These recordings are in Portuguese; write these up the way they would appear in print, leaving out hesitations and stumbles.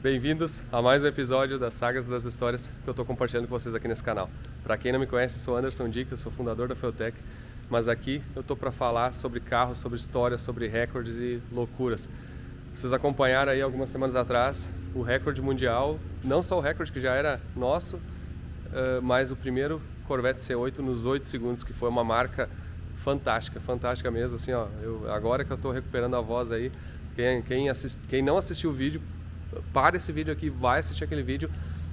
Bem-vindos a mais um episódio das Sagas das Histórias que eu estou compartilhando com vocês aqui nesse canal. Para quem não me conhece, eu sou Anderson Dick, eu sou fundador da Feutech, mas aqui eu estou para falar sobre carros, sobre histórias, sobre recordes e loucuras. Vocês acompanharam aí algumas semanas atrás o recorde mundial, não só o recorde que já era nosso, mas o primeiro Corvette C8 nos 8 segundos, que foi uma marca fantástica mesmo, assim, ó, agora que eu estou recuperando a voz aí, quem não assistiu o vídeo, para esse vídeo aqui, vai assistir aquele vídeo,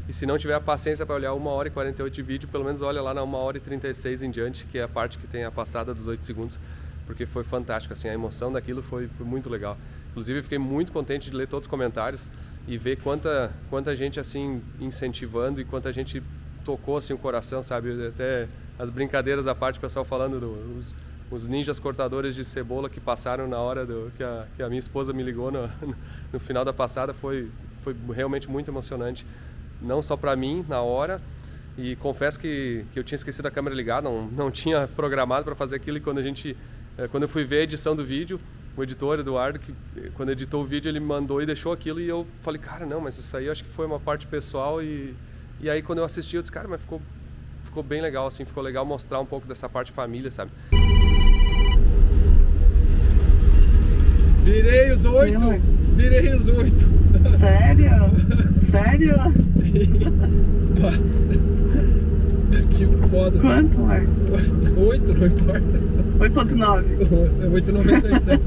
e se não tiver a paciência para olhar 1h48 de vídeo, pelo menos olha lá na 1h36 em diante, que é a parte que tem a passada dos 8 segundos, porque foi fantástico, assim, a emoção daquilo foi muito legal. Inclusive, eu fiquei muito contente de ler todos os comentários e ver quanta gente, assim, incentivando e quanta gente tocou, assim, o coração, sabe, até as brincadeiras à parte, o pessoal falando os ninjas cortadores de cebola que passaram na hora que a minha esposa me ligou no final da passada, foi realmente muito emocionante, não só para mim na hora, e confesso que eu tinha esquecido a câmera ligada, não tinha programado para fazer aquilo, e quando eu fui ver a edição do vídeo, o editor Eduardo, quando editou o vídeo, ele me mandou e deixou aquilo, e eu falei, cara, não, mas isso aí eu acho que foi uma parte pessoal, e aí quando eu assisti eu disse, cara, mas ficou bem legal, assim, ficou legal mostrar um pouco dessa parte família, sabe? Virei os 8! Virei os 8! Sério? Sério? Sim! Que foda! Quanto, Marco? 8, não importa! 8.9. É 8,97.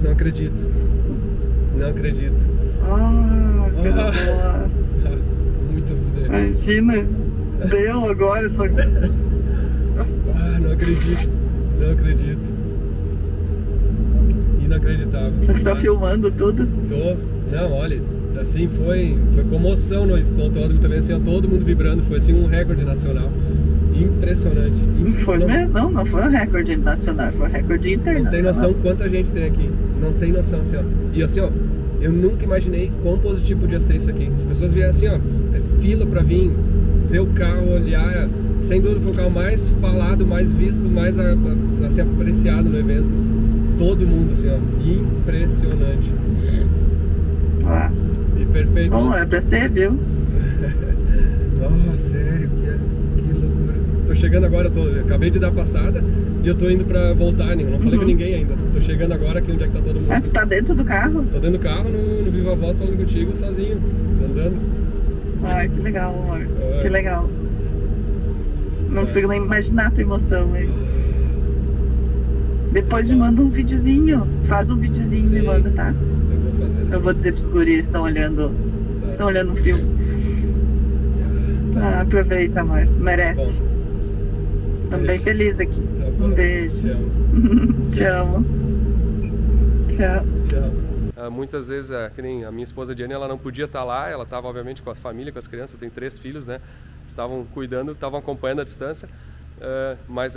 Não acredito! Não acredito! Que boa! Muito fudeu! Imagina! Deu agora, só que... Não acredito! Não acredito! Inacreditável. Você tá filmando tudo? Tô. Não, olha, assim foi comoção no autódromo também, assim, ó, todo mundo vibrando, foi assim um recorde nacional. Impressionante. Não foi um recorde nacional, foi um recorde internacional. Não tem noção quanta gente tem aqui. Não tem noção, assim, ó. E assim, ó, eu nunca imaginei quão positivo podia ser isso aqui. As pessoas vieram assim, ó, fila pra vir, ver o carro, olhar. Sem dúvida foi o carro mais falado, mais visto, mais assim, apreciado no evento. Todo mundo, assim, ó, impressionante. E perfeito. Bom, é pra ser, viu? Sério, que loucura. Tô chegando agora, acabei de dar a passada e eu tô indo pra voltar, não falei com ninguém ainda. Tô chegando agora aqui onde é que tá todo mundo. Tu tá dentro do carro? Tô dentro do carro, no Viva Voz, falando contigo, sozinho, andando. Ai, que legal, amor. Que legal. Não consigo nem imaginar a tua emoção aí. Depois me manda um videozinho. Faz um videozinho e me manda, tá? Eu vou fazer. Eu vou dizer pros guris, estão olhando um filme. Aproveita, amor. Merece. Tô bem feliz aqui. Um beijo. Te amo. Te amo. Tchau. Muitas vezes, que nem a minha esposa Diane, ela não podia estar lá, ela estava obviamente com a família, com as crianças, eu tenho 3 filhos, né? Estavam cuidando, estavam acompanhando a distância, mas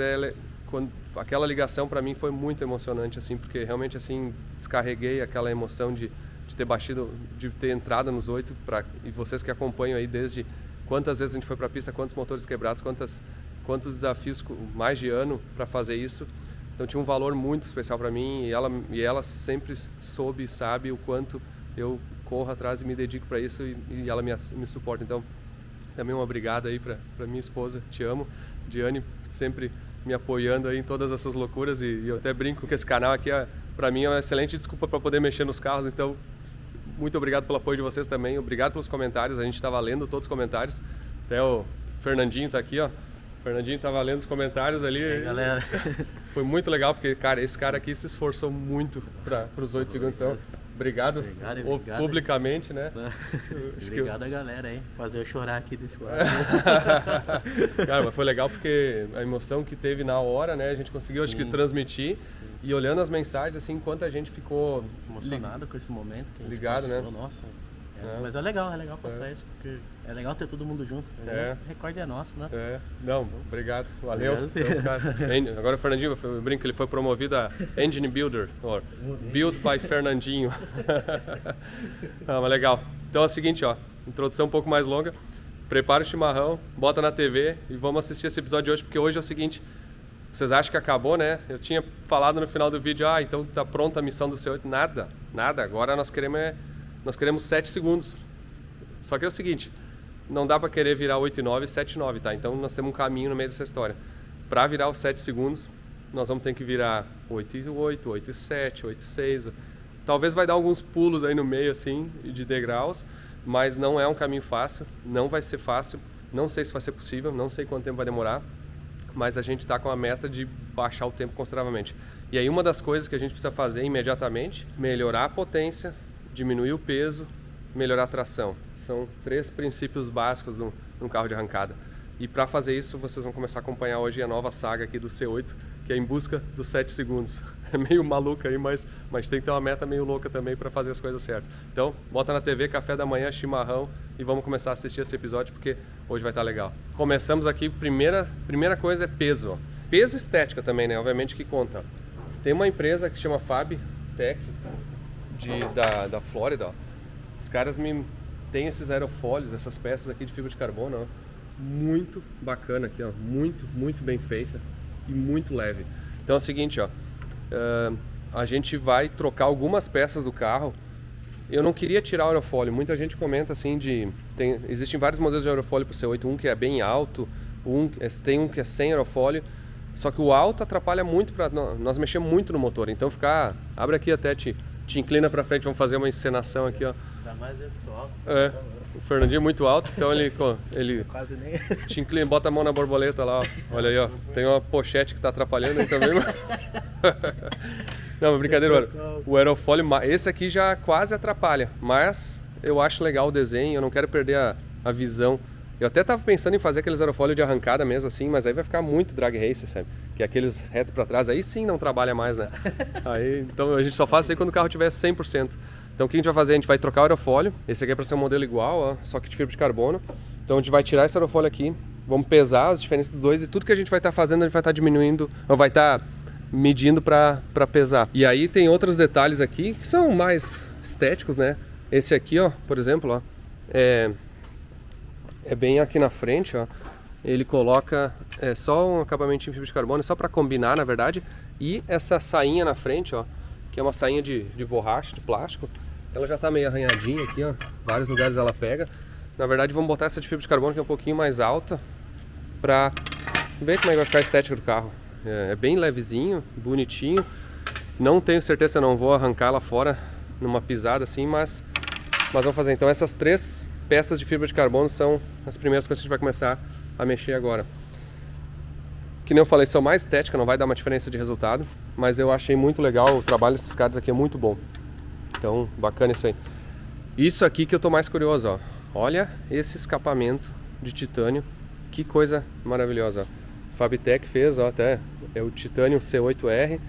aquela ligação para mim foi muito emocionante, assim, porque realmente, assim, descarreguei aquela emoção de ter baixado, de ter entrado nos 8, e vocês que acompanham aí desde quantas vezes a gente foi para a pista, quantos motores quebrados, quantos desafios, mais de ano para fazer isso. Então tinha um valor muito especial para mim, e ela sempre soube e sabe o quanto eu corro atrás e me dedico para isso, e ela me suporta. Então também um obrigado aí para minha esposa, te amo, Diane, sempre me apoiando aí em todas essas loucuras, e eu até brinco que esse canal aqui para mim é uma excelente desculpa para poder mexer nos carros. Então muito obrigado pelo apoio de vocês também, obrigado pelos comentários, a gente estava lendo todos os comentários, até o Fernandinho tá aqui, ó. O Fernandinho estava lendo os comentários ali. Galera. Foi muito legal, porque, cara, esse cara aqui se esforçou muito para os 8 segundos. Então, obrigado publicamente, né? Obrigado a galera aí, fazer eu chorar aqui desse lado. Cara, mas foi legal porque a emoção que teve na hora, né? A gente conseguiu, acho que, transmitir. E olhando as mensagens, assim, quanta gente ficou emocionado com esse momento que a gente ligado, passou, né? Nossa. Mas é legal passar isso, porque é legal ter todo mundo junto. O recorde é nosso, né? Não, obrigado, valeu. Agora o Fernandinho, eu brinco que ele foi promovido a Engine Builder, or Build by Fernandinho. Mas legal. Então é o seguinte, ó, introdução um pouco mais longa. Prepara o chimarrão, bota na TV e vamos assistir esse episódio de hoje, porque hoje é o seguinte, vocês acham que acabou, né? Eu tinha falado no final do vídeo, então tá pronta a missão do C8. Nada. Agora nós queremos nós queremos 7 segundos. Só que é o seguinte, não dá para querer virar 8,9 e 7,9, tá? Então nós temos um caminho no meio dessa história. Para virar os 7 segundos, nós vamos ter que virar 8,8, 8,7, 8,6. Talvez vai dar alguns pulos aí no meio, assim, de degraus, mas não é um caminho fácil, não vai ser fácil. Não sei se vai ser possível, não sei quanto tempo vai demorar, mas a gente está com a meta de baixar o tempo consideravelmente. E aí uma das coisas que a gente precisa fazer imediatamente, melhorar a potência, diminuir o peso, melhorar a tração. São 3 princípios básicos num carro de arrancada. E para fazer isso, vocês vão começar a acompanhar hoje a nova saga aqui do C8, que é em busca dos 7 segundos. É meio maluca aí, mas tem que ter uma meta meio louca também para fazer as coisas certas. Então, bota na TV, café da manhã, chimarrão e vamos começar a assistir esse episódio porque hoje vai estar legal. Começamos aqui, primeira coisa é peso. Ó. Peso e estética também, né? Obviamente que conta. Tem uma empresa que chama FabTech, da Flórida. Ó. Os caras têm esses aerofólios, essas peças aqui de fibra de carbono, ó. Muito bacana aqui, ó. Muito bem feita e muito leve. Então é o seguinte, ó. A gente vai trocar algumas peças do carro. Eu não queria tirar o aerofólio. Muita gente comenta assim existem vários modelos de aerofólio para o C8, um que é bem alto, tem um que é sem aerofólio. Só que o alto atrapalha muito para nós mexemos muito no motor. Então abre aqui até te inclina para frente, vamos fazer uma encenação aqui, ó. Ainda mais eu que sou alto. O Fernandinho é muito alto, então ele quase nem. te inclina, bota a mão na borboleta lá, ó. Olha aí, ó. Tem uma pochete que tá atrapalhando aí também. Não, mas brincadeira, mano. O aerofólio, esse aqui já quase atrapalha, mas eu acho legal o desenho, eu não quero perder a visão. Eu até tava pensando em fazer aqueles aerofólios de arrancada mesmo assim, mas aí vai ficar muito drag race, sabe? Que é aqueles reto para trás, aí sim não trabalha mais, né? Então a gente só faz isso aí quando o carro tiver 100%. Então o que a gente vai fazer? A gente vai trocar o aerofólio. Esse aqui é para ser um modelo igual, ó, só que de fibra de carbono. Então a gente vai tirar esse aerofólio aqui, vamos pesar as diferenças dos dois e tudo que a gente vai estar fazendo, a gente vai estar diminuindo, ou vai estar medindo para pesar. E aí tem outros detalhes aqui que são mais estéticos, né? Esse aqui, ó, por exemplo, ó, é bem aqui na frente, ó. Ele coloca só um acabamento em fibra de carbono, só para combinar, na verdade. E essa sainha na frente, ó, que é uma sainha de borracha, de plástico. Ela já tá meio arranhadinha aqui, ó. Vários lugares ela pega. Na verdade, vamos botar essa de fibra de carbono que é um pouquinho mais alta pra ver como é que vai ficar a estética do carro. É bem levezinho, bonitinho. Não tenho certeza se eu não vou arrancar lá fora numa pisada assim, mas vamos fazer. Então essas 3 peças de fibra de carbono são as primeiras coisas que a gente vai começar a mexer agora. Que nem eu falei, são mais estética, não vai dar uma diferença de resultado, mas eu achei muito legal, o trabalho desses caras aqui é muito bom. Então, bacana isso aí. Isso aqui que eu tô mais curioso, ó. Olha esse escapamento de titânio, que coisa maravilhosa, ó. FabTech fez, ó, até é o titânio C8R,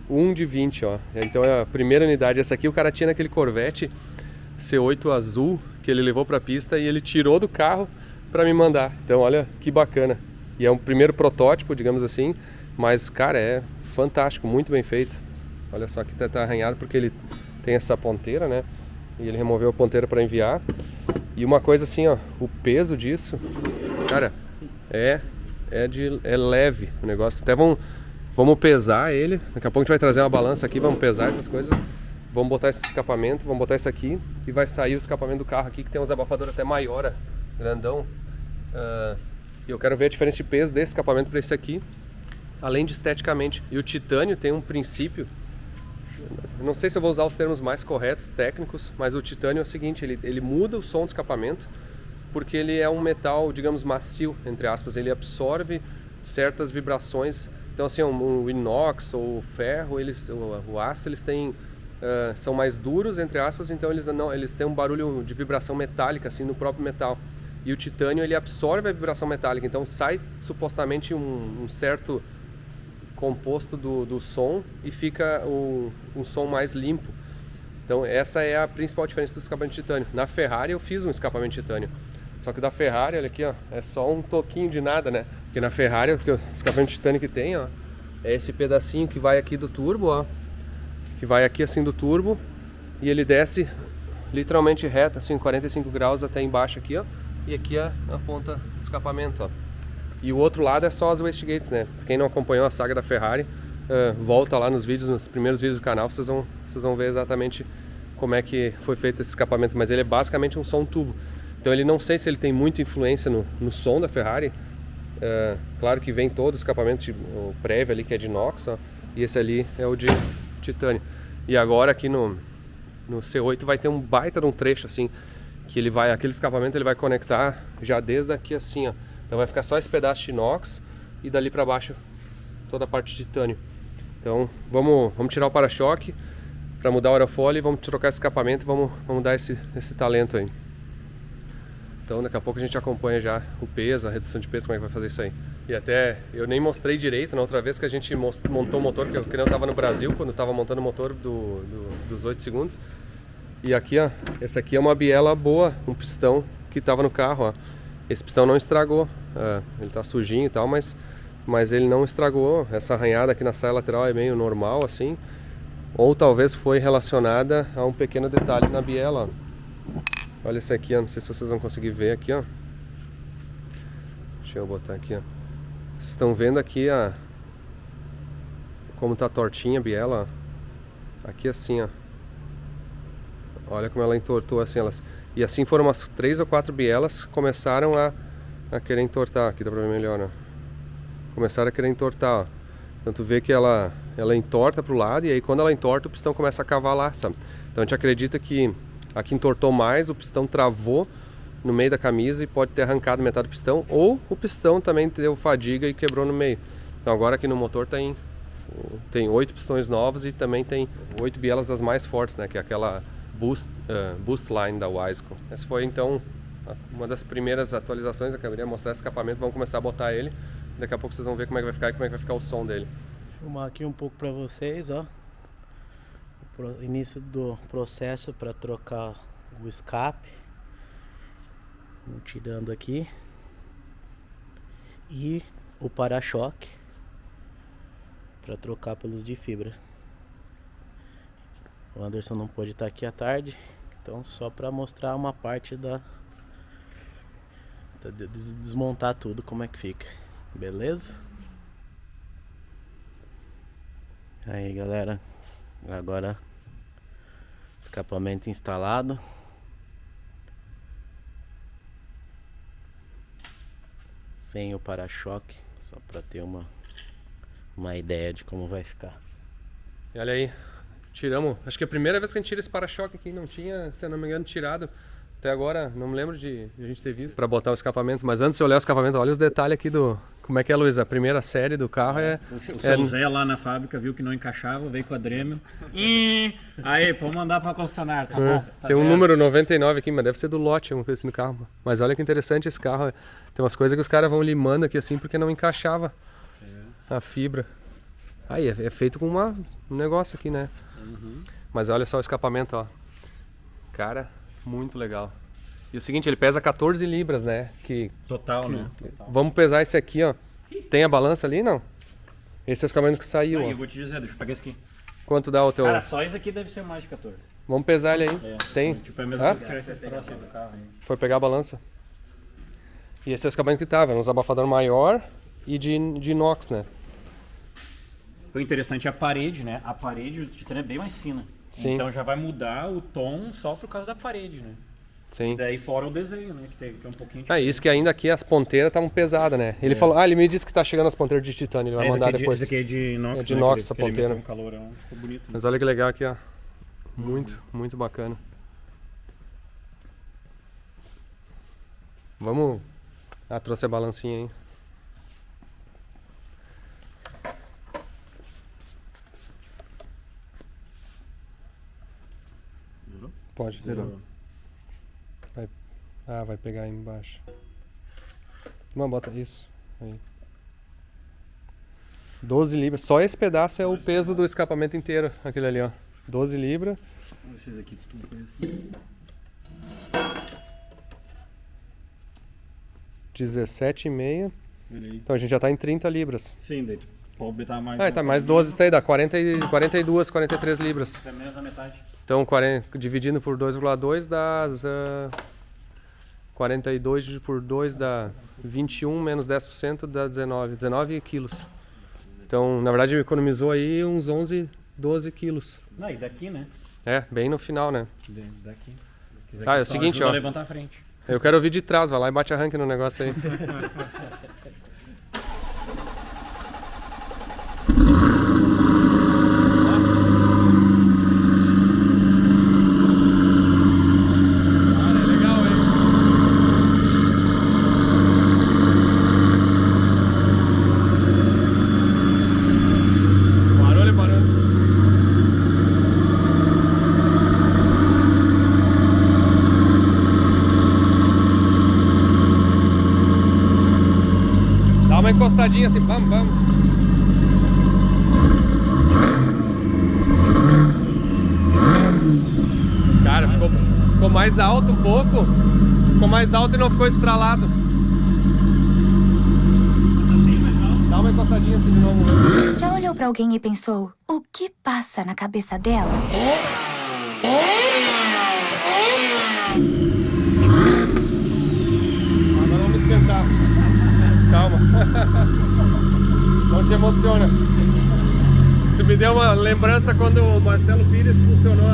1 de 20, ó. Então é a primeira unidade. Essa aqui o cara tinha naquele Corvette C8 azul que ele levou pra pista e ele tirou do carro para me mandar. Então, olha que bacana. E é um primeiro protótipo, digamos assim, mas, cara, é fantástico, muito bem feito. Olha só que tá arranhado porque ele tem essa ponteira, né? E ele removeu a ponteira para enviar. E uma coisa assim, ó, o peso disso, cara, é leve o negócio. Até vamos pesar ele. Daqui a pouco a gente vai trazer uma balança aqui, vamos pesar essas coisas. Vamos botar esse escapamento, vamos botar isso aqui e vai sair o escapamento do carro aqui, que tem uns abafadores até maior, grandão. E eu quero ver a diferença de peso desse escapamento para esse aqui, além de esteticamente. E o titânio tem um princípio, não sei se eu vou usar os termos mais corretos, técnicos, mas o titânio é o seguinte, ele muda o som do escapamento, porque ele é um metal, digamos, macio, entre aspas, ele absorve certas vibrações. Então assim, o inox ou o ferro, o aço, eles têm, são mais duros, entre aspas, então eles têm um barulho de vibração metálica assim no próprio metal. E o titânio, ele absorve a vibração metálica, então sai supostamente um certo composto do som e fica um som mais limpo. Então essa é a principal diferença do escapamento de titânio. Na Ferrari eu fiz um escapamento de titânio, só que da Ferrari, olha aqui, ó, é só um toquinho de nada, né? Porque na Ferrari, o escapamento de titânio que tem, ó, é esse pedacinho que vai aqui do turbo, ó, que vai aqui assim do turbo e ele desce literalmente reto, assim, 45 graus até embaixo aqui, ó. E aqui é a ponta do escapamento, ó. E o outro lado é só as wastegates, né? Quem não acompanhou a saga da Ferrari, volta lá nos vídeos, nos primeiros vídeos do canal, vocês vão ver exatamente como é que foi feito esse escapamento, mas ele é basicamente um som tubo. Então ele não sei se ele tem muita influência no som da Ferrari. Claro que vem todo o escapamento, o prévio ali que é de inox, ó, e esse ali é o de titânio. E agora aqui no C8 vai ter um baita de um trecho assim, que aquele escapamento ele vai conectar já desde aqui assim, ó. Então vai ficar só esse pedaço de inox e dali para baixo toda a parte de titânio. Então vamos tirar o para-choque para mudar o aerofólio e vamos trocar esse escapamento e vamos dar esse talento aí. Então daqui a pouco a gente acompanha já o peso, a redução de peso, como é que vai fazer isso aí. E até eu nem mostrei direito na outra vez que a gente montou o motor, que eu estava no Brasil, quando eu estava montando o motor dos 8 segundos. E aqui, ó, esse aqui é uma biela boa, um pistão que estava no carro, ó. Esse pistão não estragou, ele tá sujinho e tal, mas ele não estragou. Essa arranhada aqui na saia lateral é meio normal assim, ou talvez foi relacionada a um pequeno detalhe na biela, ó. Olha esse aqui, ó, não sei se vocês vão conseguir ver aqui, ó. Deixa eu botar aqui, ó. Vocês estão vendo aqui como tá tortinha a biela, ó. Aqui assim, ó. Olha como ela entortou assim, e assim foram umas 3 ou 4 bielas que começaram a querer entortar. Aqui dá pra ver melhor, ó. Começaram a querer entortar, ó. Então tu vê que ela entorta pro lado, e aí quando ela entorta o pistão começa a cavalar, sabe? Então a gente acredita que aqui entortou mais, o pistão travou no meio da camisa e pode ter arrancado metade do pistão, ou o pistão também deu fadiga e quebrou no meio. Então agora aqui no motor tem 8 pistões novos e também tem 8 bielas das mais fortes, né? Que é aquela Boost Line da Wiseco. Essa foi então uma das primeiras atualizações. Eu queria mostrar esse escapamento, vamos começar a botar ele. Daqui a pouco vocês vão ver como é que vai ficar e como é que vai ficar o som dele. Vou filmar aqui um pouco para vocês, ó. O início do processo para trocar o escape. Vamos tirando aqui. E o para-choque para trocar pelos de fibra. O Anderson não pôde estar aqui à tarde, então só para mostrar uma parte desmontar tudo, como é que fica, beleza? Aí galera, agora escapamento instalado. Sem o para-choque, só para ter uma ideia de como vai ficar. E olha aí, tiramos, acho que é a primeira vez que a gente tira esse para-choque aqui, não tinha, se eu não me engano, tirado até agora, não me lembro de a gente ter visto para botar o escapamento, mas antes de olhar o escapamento, olha os detalhes aqui como é que é, Luiz, a primeira série do carro O seu Zé lá na fábrica viu que não encaixava, veio com a Dremel. Aí, pode mandar para concessionária, tá bom? Tá tem um certo. número 99 aqui, mas deve ser do lote, uma coisa assim no carro. Mas olha que interessante esse carro, tem umas coisas que os caras vão limando aqui assim porque não encaixava a fibra. Aí é feito com um negócio aqui, né? Mas olha só o escapamento, ó. Cara, muito legal. E o seguinte, ele pesa 14 libras, né? Total, né? Total. Vamos pesar esse aqui, ó. Tem a balança ali, não? Esse é o escapamento que saiu, ó. Eu vou te dizer, deixa eu pegar esse aqui. Quanto dá o teu... Cara, só esse aqui deve ser mais de 14. Vamos pesar ele aí. Tem? Tipo, é a mesma coisa que esses troços aí do carro. Hein? Foi pegar a balança. E esse é o escapamento que tava, uns abafador maior e de inox, né? O interessante é a parede, né? A parede do titânio é bem mais fina. Sim. Então já vai mudar o tom só por causa da parede, né? Sim. Daí fora o desenho, né? Que é um pouquinho Isso que ainda aqui as ponteiras estavam pesadas, né? Ele falou, ele me disse que tá chegando as ponteiras de titânio, ele vai mandar depois. Esse aqui é de inox, é de inox, essa que ele ponteira. meteu um calorão, ficou bonito. Né? Mas olha que legal aqui, ó. Muito, muito bacana. Vamos... trouxe a balancinha aí. Zerou? Pode, zerou. Vai pegar aí embaixo. Não, bota isso. Aí. 12 libras. Só esse pedaço é o peso do escapamento inteiro. Aquele ali, ó. 12 libras. Esses aqui tudo assim. 17,5. Então a gente já tá em 30 libras. Sim, daí tu pode botar mais. Tá mais 12, isso aí dá 42, 43 libras. É menos da metade. Então dividindo por 2,2 dá 42 por 2 dá 21 menos 10% dá 19 quilos. Então, na verdade, economizou aí uns 11, 12 quilos. Não, e daqui, né? É, bem no final, né? Daqui. Tá, é o seguinte, ó. Levantar a frente. Eu quero ouvir de trás, vai lá e bate arranque no negócio aí. Cara, é legal, hein? Parou, ele parou. Dá uma encostadinha assim, vamos. Cara, ficou mais alto um pouco. Ficou mais alto e não ficou estralado. Dá uma encostadinha assim de novo. Já olhou pra alguém e pensou, o que passa na cabeça dela? Agora vamos esquentar. Calma. Não te emociona. Isso me deu uma lembrança quando o Marcelo Pires funcionou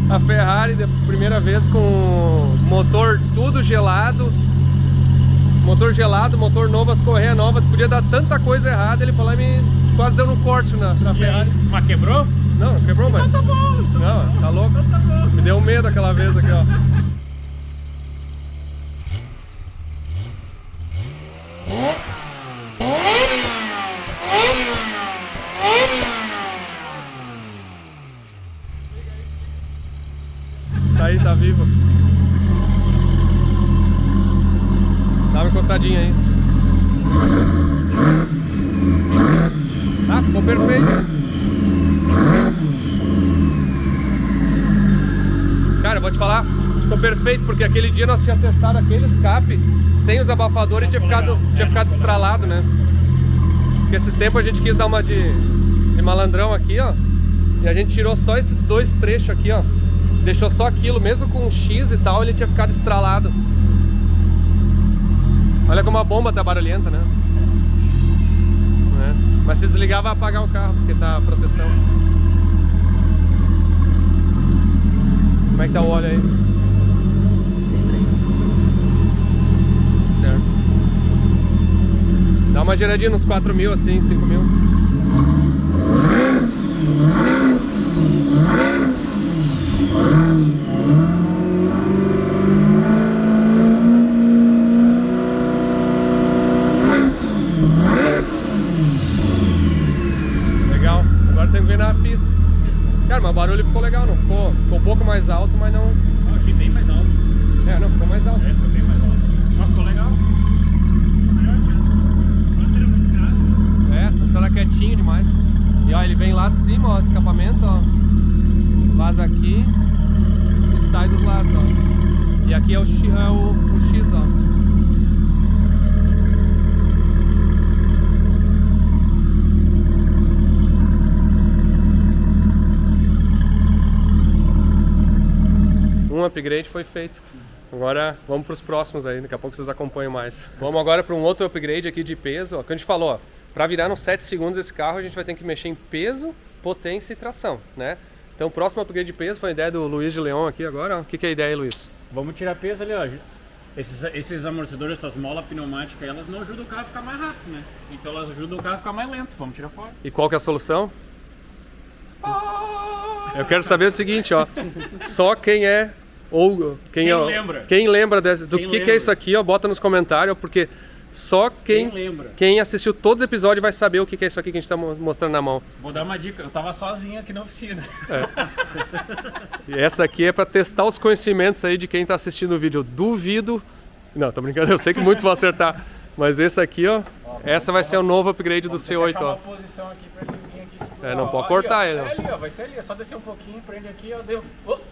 a Ferrari da primeira vez com motor tudo gelado. Motor gelado, motor novo, as correias novas. Podia dar tanta coisa errada. Ele falou e me quase deu um corte na Ferrari. Mas quebrou? Não, quebrou, mas... Tá bom. Não, tá louco. Tá bom. Me deu medo aquela vez aqui, ó. Tá aí, tá vivo. Dá uma encostadinha aí. Ah, ficou perfeito. Cara, eu vou te falar, ficou perfeito, porque aquele dia nós tínhamos testado aquele escape sem os abafadores e tinha ficado estralado, né? Porque esses tempos a gente quis dar uma de malandrão aqui, ó. E a gente tirou só esses dois trechos aqui, ó. Deixou só aquilo, mesmo com X e tal, ele tinha ficado estralado. Olha como a bomba tá barulhenta, né? Mas se desligar vai apagar o carro, porque tá a proteção. Como é que tá o óleo aí? Certo. Dá uma giradinha nos 4.000 assim, 5.000. Legal, agora tem que ver na pista. Cara, mas o barulho ficou legal, não ficou? Ficou um pouco mais alto, mas não... Eu achei bem mais alto. É, não, ficou mais alto. Ficou bem mais alto. Mas ficou legal. Antes era muito grave. Antes era quietinho demais. E ó, ele vem lá de cima, ó, escapamento, ó. Vaza aqui e sai dos lados, ó. E aqui é o X, ó. Um upgrade foi feito. Agora vamos para os próximos aí, daqui a pouco vocês acompanham mais. Vamos agora para um outro upgrade aqui de peso, ó, que a gente falou, ó, para virar nos 7 segundos esse carro a gente vai ter que mexer em peso, potência e tração, né? Então o próximo upgrade de peso foi a ideia do Luiz de Leon aqui agora, ó. O que é a ideia aí, Luiz? Vamos tirar peso ali, ó. Esses amortecedores, essas molas pneumáticas, elas não ajudam o carro a ficar mais rápido, né? Então elas ajudam o carro a ficar mais lento. Vamos tirar fora. E qual que é a solução? Eu quero saber o seguinte, ó. Só quem é ou quem lembra do que é isso aqui, ó, bota nos comentários, porque só quem assistiu todos os episódios vai saber o que é isso aqui que a gente tá mostrando na mão. Vou dar uma dica, eu tava sozinho aqui na oficina. E essa aqui é para testar os conhecimentos aí de quem tá assistindo o vídeo. Eu duvido. Não, tô brincando, eu sei que muitos vão acertar. Mas esse aqui, ó, essa vai ser o novo upgrade do C8, ó. Uma posição aqui pra ele vir aqui segurar. Não pode cortar ele, ó. É ali, ó, vai ser ali, é só descer um pouquinho, prende aqui, ó, deu.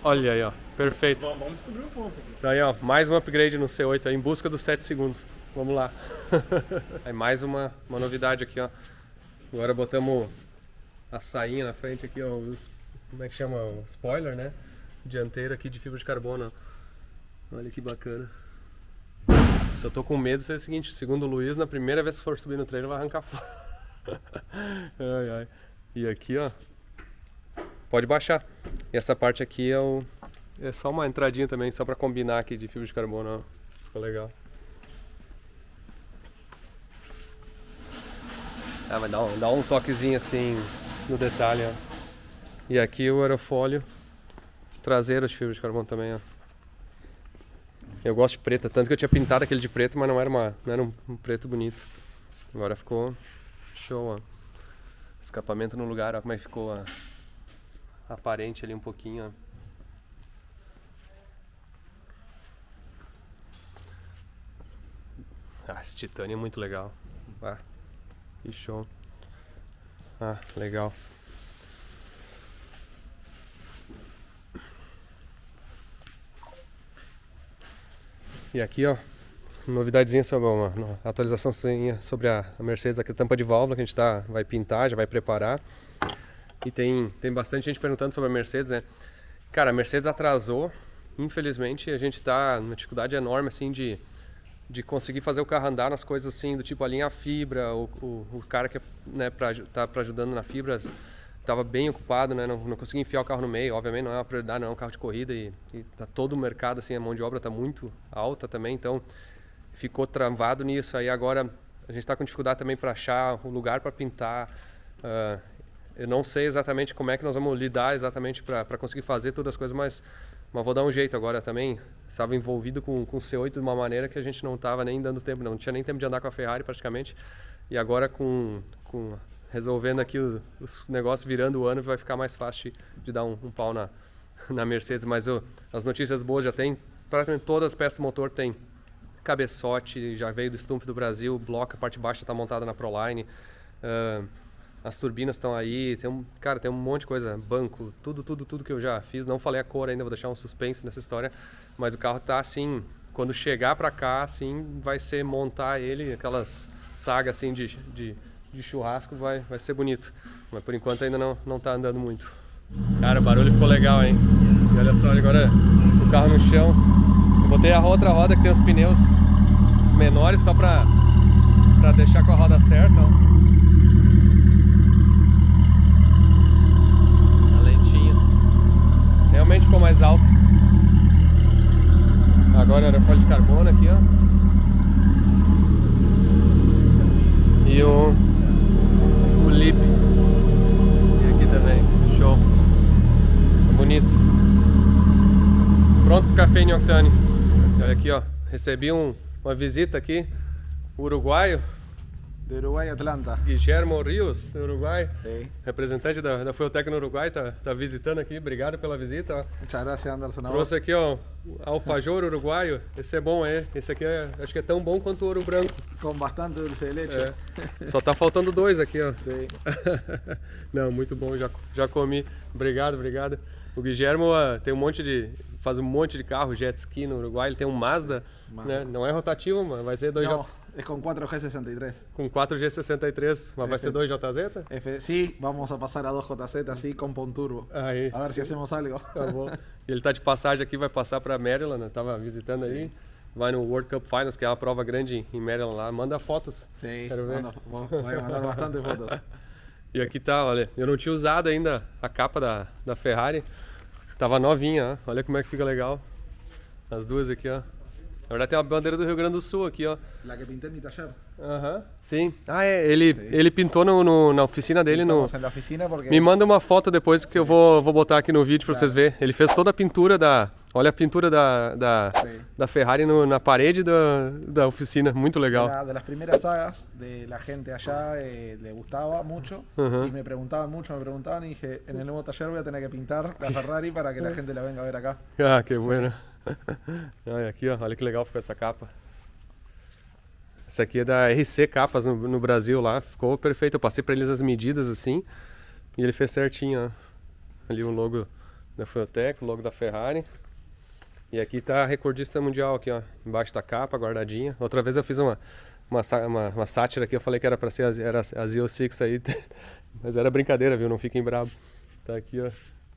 Olha aí, ó, perfeito. Vamos descobrir o ponto aqui. Então aí, ó, mais um upgrade no C8 aí, em busca dos 7 segundos. Vamos lá. Aí mais uma novidade aqui, ó. Agora botamos a sainha na frente aqui, ó, como é que chama? O spoiler, né? Dianteiro aqui de fibra de carbono, ó. Olha que bacana. Se eu tô com medo, é o seguinte, segundo o Luiz, na primeira vez que for subir no trailer vai arrancar fora. Ai, ai. E aqui, ó, pode baixar. E essa parte aqui é só uma entradinha também, só para combinar aqui de fibra de carbono, ó. Ficou legal. Vai dar um toquezinho assim no detalhe, ó. E aqui o aerofólio traseiro de fibra de carbono também, ó. Eu gosto de preto, tanto que eu tinha pintado aquele de preto, mas não era um preto bonito. Agora ficou show, ó. Escapamento no lugar, ó como é que ficou, ó. Aparente ali um pouquinho, ó. Esse titânio é muito legal. Que show. Legal. E aqui, ó, novidadezinha sobre uma atualização sobre a Mercedes, aqui a tampa de válvula que a gente vai pintar, já vai preparar. E tem bastante gente perguntando sobre a Mercedes, né? Cara, a Mercedes atrasou, infelizmente, a gente tá numa dificuldade enorme, assim, de conseguir fazer o carro andar nas coisas assim, do tipo alinhar a fibra, o cara que né, tá ajudando na fibra estava bem ocupado, né, não conseguia enfiar o carro no meio, obviamente não é uma prioridade, não é um carro de corrida e tá todo o mercado, assim, a mão de obra tá muito alta também, então ficou travado nisso, aí agora a gente tá com dificuldade também para achar um lugar para pintar, eu não sei exatamente como é que nós vamos lidar exatamente para conseguir fazer todas as coisas, mas vou dar um jeito agora também. Estava envolvido com o C8 de uma maneira que a gente não estava nem dando tempo, não tinha nem tempo de andar com a Ferrari praticamente. E agora com resolvendo aqui os negócios, virando o ano, vai ficar mais fácil de dar um pau na Mercedes. Mas as notícias boas já tem, praticamente todas as peças do motor tem cabeçote, já veio do Stumpf do Brasil, bloco, a parte baixa está montada na Proline. As turbinas estão aí, tem um monte de coisa, banco, tudo que eu já fiz. Não falei a cor ainda, vou deixar um suspense nessa história, mas o carro tá assim, quando chegar pra cá, assim, vai ser montar ele, aquelas sagas assim de churrasco, vai ser bonito. Mas por enquanto ainda não tá andando muito. Cara, o barulho ficou legal, hein? E olha só, agora o carro no chão. Eu botei a outra roda que tem os pneus menores só pra deixar com a roda certa, ó. Realmente ficou mais alto. Agora era aerofólio de carbono aqui, ó. E o lip. E aqui também. Show. Tá bonito. Pronto pro café em octane. Olha aqui, ó. Recebi uma visita aqui. Uruguaio. De Uruguay, Atlanta. Guillermo Rios, do Uruguai. Sim. Representante da Fueltec no Uruguai, tá visitando aqui. Obrigado pela visita. Ó. Muchas gracias, Anderson. Trouxe aqui, ó, alfajor uruguaio. Esse é bom, esse aqui acho que é tão bom quanto o ouro branco. Com bastante dulce de leite. Só tá faltando 2 aqui, ó. Sim. Não, muito bom, já comi. Obrigado. O Guillermo faz um monte de carro, jet ski no Uruguai. Ele tem um Mazda, né? Não é rotativo, mas vai ser 2J. No, es con 4G63. Com 4G63, mas vai ser 2JZ? Sí, vamos a pasar a 2JZ así con Pon Turbo. Aí. A ver si hacemos algo. Tá bom. Ele tá de passagem aqui, vai passar para Maryland, tava visitando aí. Vai no World Cup Finals, que é uma prova grande em Maryland lá. Manda fotos. Sí, quero ver. voy a mandar bastante fotos. E aqui tá, olha, eu não tinha usado ainda a capa da Ferrari. Tava novinha, ó. Olha como é que fica legal. As duas aqui, ó. Na verdade tem uma bandeira do Rio Grande do Sul aqui, ó. La que pinté en mi taller. Sim. Ele pintou na oficina dele. Estamos en la oficina porque... Me manda uma foto depois que eu vou botar aqui no vídeo pra vocês verem. Ele fez toda a pintura olha a pintura da Ferrari na parede da oficina. Muito legal. De las primeras sagas de la gente allá le gustaba mucho y me preguntaban y dije, en el nuevo taller voy a tener que pintar la Ferrari para que la gente la venga a ver acá. Ah, que bueno. Aqui, ó, olha que legal ficou essa capa. Essa aqui é da RC Capas no Brasil lá, ficou perfeito. Eu passei para eles as medidas assim e ele fez certinho, ó. Ali o logo da Fueltec, o logo da Ferrari. E aqui tá a recordista mundial aqui, ó, embaixo da capa, guardadinha. Outra vez eu fiz uma sátira aqui, eu falei que era para ser a Z06 aí, mas era brincadeira, viu? Não fiquem bravos. Tá aqui, ó,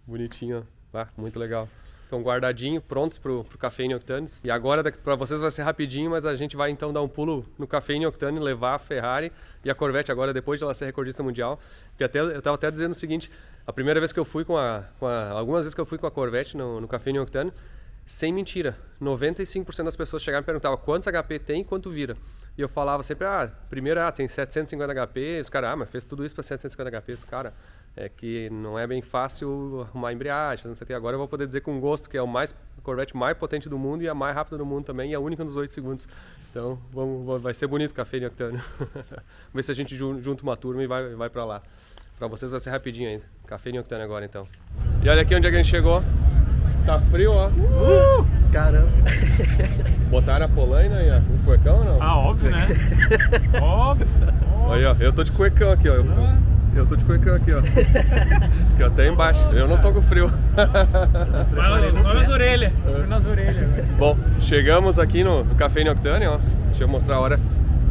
bonitinho, ó. Muito legal. Estão guardadinhos, prontos pro Cafeína Octane. E agora, para vocês vai ser rapidinho, mas a gente vai então dar um pulo no Cafeína Octane, levar a Ferrari e a Corvette agora, depois de ela ser recordista mundial. Porque eu estava até dizendo o seguinte, a primeira vez que eu fui algumas vezes que eu fui com a Corvette no Cafeína Octane, sem mentira, 95% das pessoas chegavam e perguntavam quantos HP tem e quanto vira. E eu falava sempre, primeiro tem 750 HP, os caras, mas fez tudo isso para 750 HP, os caras, é que não é bem fácil arrumar embreagem, não sei o que. Agora eu vou poder dizer com gosto que é a Corvette mais potente do mundo e a mais rápida do mundo também, e a única nos 8 segundos. Então vai ser bonito o Cafeína Octane. Vamos ver se a gente junta uma turma e vai para lá. Para vocês vai ser rapidinho ainda. Cafeína Octane agora então. E olha aqui onde é que a gente chegou. Tá frio, ó. Caramba. Botaram a polaina e o cuecão ou não? Ah, óbvio, né? Óbvio. Aí, ó, eu tô de cuecão aqui, ó. Eu tô de cuecão aqui, ó. Aqui, ó, até embaixo. Eu não tô com frio. Vai, olha, só nas orelhas. Fui nas orelhas agora. Bom, chegamos aqui no Cafeína Octane, ó. Deixa eu mostrar a hora.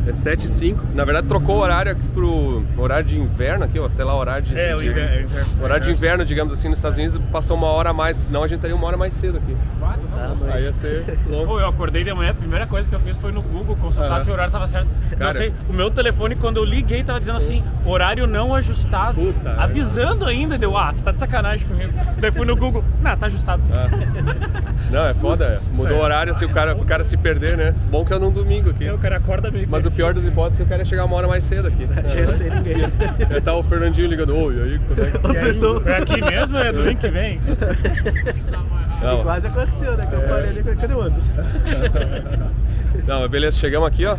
É 7h05. Na verdade, trocou o horário aqui pro horário de inverno aqui, ó. Sei lá, horário de... o inverno. Horário de inverno, digamos assim, nos Estados Unidos, passou uma hora a mais. Senão a gente teria uma hora mais cedo aqui. Aí ia ser louco. Pô, eu acordei de manhã, a primeira coisa que eu fiz foi no Google consultar se o horário tava certo. Cara, não sei, o meu telefone, quando eu liguei, tava dizendo assim, horário não ajustado. Puta, avisando ainda, deu, tu tá de sacanagem comigo. Daí fui no Google, não, tá ajustado. Não, é foda. Mudou o horário, assim, o cara se perder, né? Bom que é num domingo aqui. O cara acorda meio. Mas o pior das hipóteses é o cara ia chegar uma hora mais cedo aqui. Não tem ninguém. Já tá o Fernandinho ligando, oi, aí, Onde vocês estão? É aqui mesmo, é domingo que vem. Não, Quase aconteceu, né? Que eu parei ali, cadê o ônibus? não, mas beleza, chegamos aqui, ó.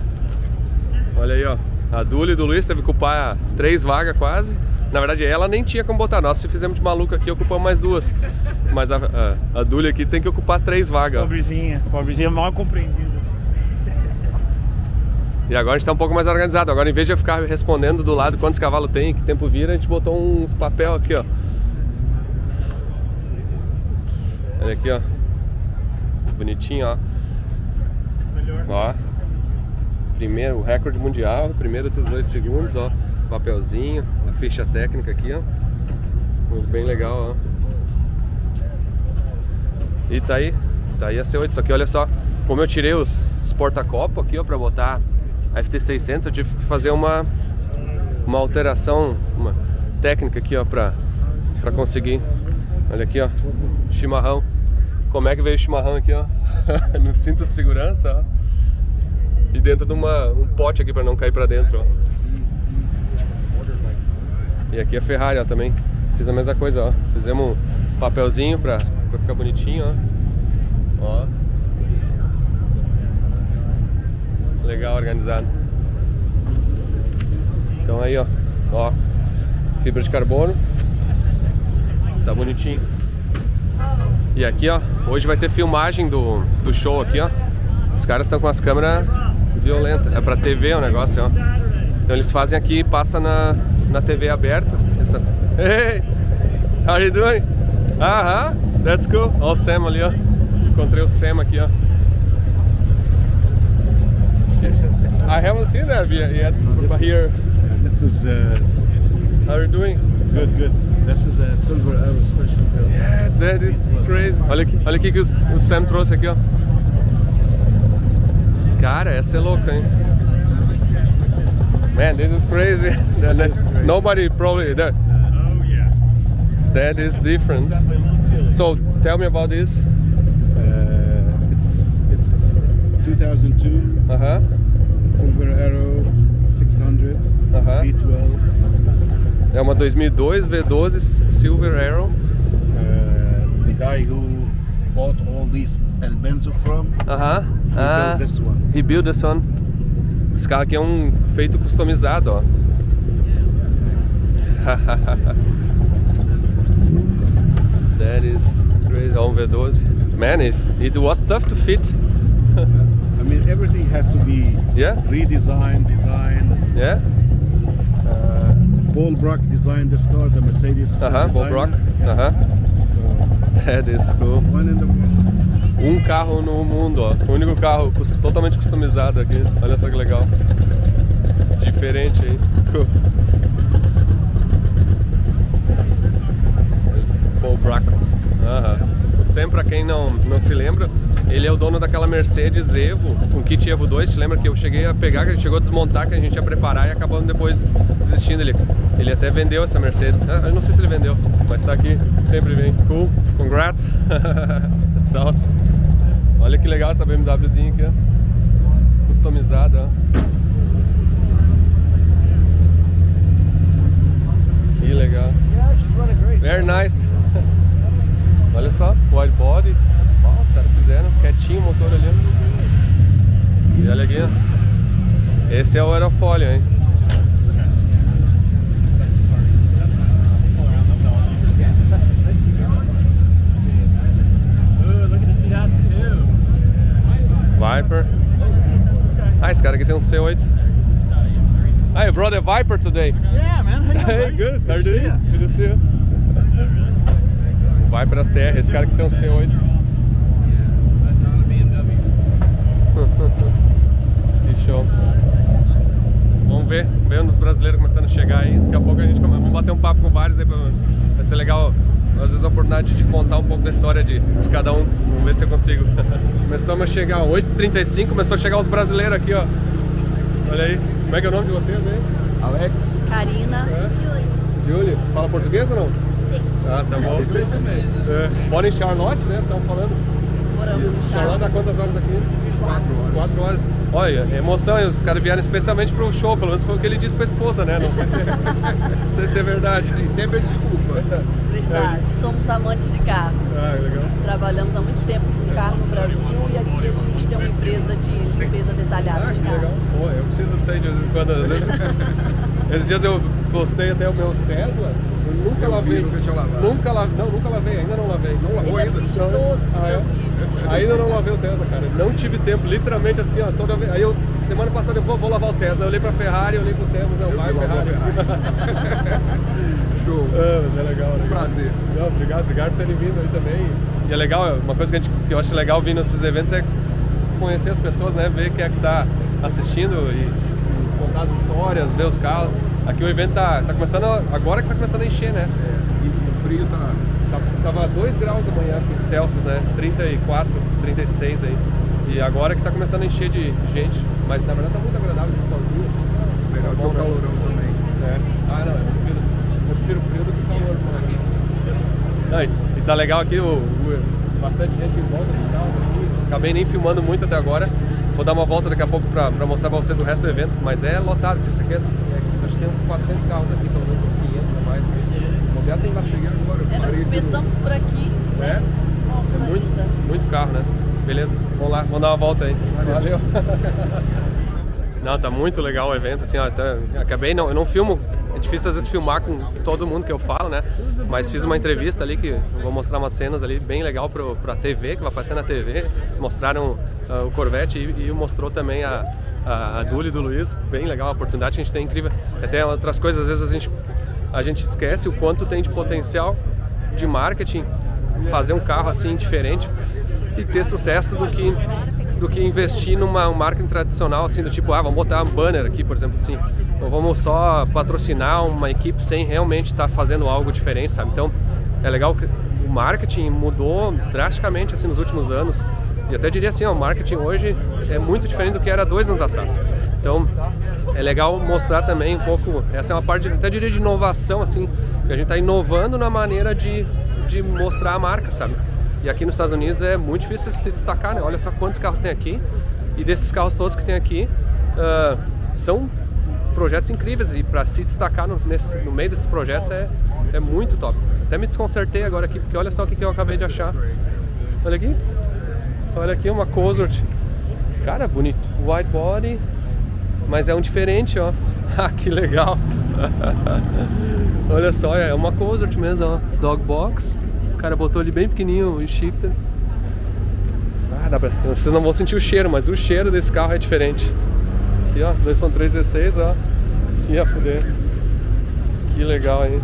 Olha aí, ó. A Dully e do Luiz teve que ocupar 3 vagas quase. Na verdade, ela nem tinha como botar. Nós, se fizemos de maluco aqui, ocupamos mais 2. Mas a Dully aqui tem que ocupar 3 vagas. Pobrezinha mal compreendida. E agora a gente tá um pouco mais organizado. Agora, em vez de eu ficar respondendo do lado quantos cavalos tem, que tempo vira, a gente botou uns papel aqui, ó. Olha aqui, ó. Bonitinho, ó. Ó. Primeiro, o recorde mundial, primeiro 18 segundos, ó. Papelzinho, a ficha técnica aqui, ó. Bem legal, ó. E tá aí a C8. Só que olha só, como eu tirei os porta-copo aqui, ó, pra botar a FT600, eu tive que fazer uma alteração, uma técnica aqui, ó, pra conseguir. Olha aqui, ó, chimarrão. Como é que veio o chimarrão aqui, ó? No cinto de segurança, ó. E dentro de um pote aqui pra não cair pra dentro, ó. E aqui a Ferrari, ó, também. Fiz a mesma coisa, ó. Fizemos um papelzinho pra ficar bonitinho, ó. Ó. Legal, organizado. Então aí, ó. Ó. Fibra de carbono. Tá bonitinho. E aqui, ó, hoje vai ter filmagem do show aqui, ó. Os caras estão com as câmeras violentas. É pra TV o negócio, ó. Então eles fazem aqui e passa na TV aberta. Hey! How are you doing? That's cool. Ó o Sam ali, ó. Encontrei o Sam aqui, ó. I haven't seen that yet, but here. This is How are you doing? good. This is a Silver Arrow special build. Yeah, that is crazy. Olha aqui que o Sam trouxe aqui, ó. Cara, essa é louca, hein? Man, this is crazy. Nobody probably that. Oh yeah. That is different. So tell me about this. It's 2002 Silver Arrow 600 V12. É uma 2002 V12 Silver Arrow. The guy who bought all these El Benzo from, he built this one. He built this one. Esse carro aqui é um feito customizado, ó. That is crazy. Ó, um V12. Man, it was tough to fit. I mean, everything has to be redesigned, designed. Yeah. Paul Brock designed this car, the Mercedes. Paul Brock. So, That is cool. one in the world. Um carro no mundo, ó. O único carro totalmente customizado aqui. Olha só que legal. Diferente aí. Paul Brock. Sam, pra quem não se lembra, ele é o dono daquela Mercedes Evo, um kit Evo 2. Te lembra que eu cheguei a pegar, que a gente chegou a desmontar, que a gente ia preparar e acabamos depois desistindo. Ele até vendeu essa Mercedes. Eu não sei se ele vendeu, mas tá aqui, sempre vem. Cool, congrats. That's awesome. Olha que legal essa BMWzinha aqui, ó. Customizada, ó. Que legal. Very nice. Olha só, wide body. Oh, os caras fizeram quietinho o motor ali. E olha aqui, ó. Esse é o aerofólio, hein? Viper. Esse cara aqui tem um C8. Hi, you brought a Viper today? Yeah, man. Hey, good. How are you doing? Good to see you. Viper da CR, esse cara aqui tem um C8. Que show. Vamos ver um dos brasileiros começando a chegar aí. Daqui a pouco a gente vamos bater um papo com vários aí. Vai ser legal, às vezes, a oportunidade de contar um pouco da história de cada um. Vamos ver se eu consigo. Começamos a chegar, 8h35, começou a chegar os brasileiros aqui, ó. Olha aí. Como é que é o nome de vocês aí? Alex. Karina. Júlio. Fala português ou não? Sim. Ah, tá bom. Inglês também. Vocês moram em Charlotte, né? Vocês estavam falando? Moramos em Charlotte dá quantas horas aqui? 4 horas. Olha, emoção, os caras vieram especialmente pro show, pelo menos foi o que ele disse pra esposa, né? Não sei se é verdade. Tem sempre a desculpa. Verdade. Somos amantes de carro. Ah, legal. Trabalhamos há muito tempo com carro no Brasil e aqui a gente tem uma empresa de limpeza detalhada de Que carro. legal. Pô, eu preciso disso aí de vez em quando. Às vezes. Esses dias eu postei até o meu Tesla. Eu nunca lavei. Nunca tinha lavado. Nunca lavei, ainda não lavei. Não lavou Ele ainda? assiste todos os seus vídeos. Ainda não lavei o Tesla, cara. Não tive tempo, literalmente assim, ó. Toda vez. Aí eu, semana passada, eu vou lavar o Tesla. Eu olhei pra Ferrari, eu olhei pro Tesla, não, vai Ferrari. Show. Mas é legal, legal. Prazer. Não, obrigado por terem vindo aí também. E é legal, uma coisa que eu acho legal vindo nesses eventos é conhecer as pessoas, né? Ver quem é que tá assistindo e contar as histórias, ver os carros. Aqui o evento tá começando, agora que tá começando a encher, né? E o frio tá... Tava 2 graus da manhã aqui em Celsius, né? 34, 36 aí. E agora que tá começando a encher de gente. Mas na verdade tá muito agradável esse solzinho. Legal, Tá tem bom, um né? calorão também. É. Ah, não, eu prefiro frio do que calor. Não, e tá legal aqui, bastante gente em volta dos carros aqui. Acabei nem filmando muito até agora. Vou dar uma volta daqui a pouco pra mostrar pra vocês o resto do evento. Mas é lotado, isso aqui acho que tem uns 400 carros aqui, pelo menos uns 500 a mais. Já tem bastante. Cheguei agora, eu Nós parei aqui começamos por aqui. É? É muito carro, né? Beleza, vamos lá, vamos dar uma volta aí. Valeu. Não, tá muito legal o evento, assim, ó, eu não filmo, é difícil às vezes filmar com todo mundo que eu falo, né? Mas fiz uma entrevista ali que eu vou mostrar umas cenas ali bem legal pra TV, que vai aparecer na TV. Mostraram o Corvette e mostrou também a Dully do Luiz, bem legal, a oportunidade que a gente tem incrível. Até outras coisas, às vezes a gente esquece o quanto tem de potencial de marketing fazer um carro assim diferente e ter sucesso do que investir numa marketing tradicional, assim, do tipo, vamos botar um banner aqui, por exemplo, assim, ou vamos só patrocinar uma equipe sem realmente estar fazendo algo diferente, sabe? Então, é legal que o marketing mudou drasticamente, assim, nos últimos anos, e até diria assim, o marketing hoje é muito diferente do que era 2 anos atrás. Então, é legal mostrar também um pouco, essa é uma parte, até diria, de inovação, assim, que a gente está inovando na maneira de mostrar a marca, sabe? E aqui nos Estados Unidos é muito difícil se destacar, né? Olha só quantos carros tem aqui, e desses carros todos que tem aqui, são projetos incríveis, e para se destacar no meio desses projetos é muito top. Até me desconcertei agora aqui, porque olha só o que eu acabei de achar. Olha aqui uma Cosworth. Cara, bonito. Wide body, mas é um diferente, ó. Ah, que legal. Olha só, é uma Cosworth mesmo, ó. Dog box. O cara botou ali bem pequenininho o shifter. Vocês não vão sentir o cheiro, mas o cheiro desse carro é diferente. Aqui, ó, 2.316, ó. Ia fuder. Que legal, hein?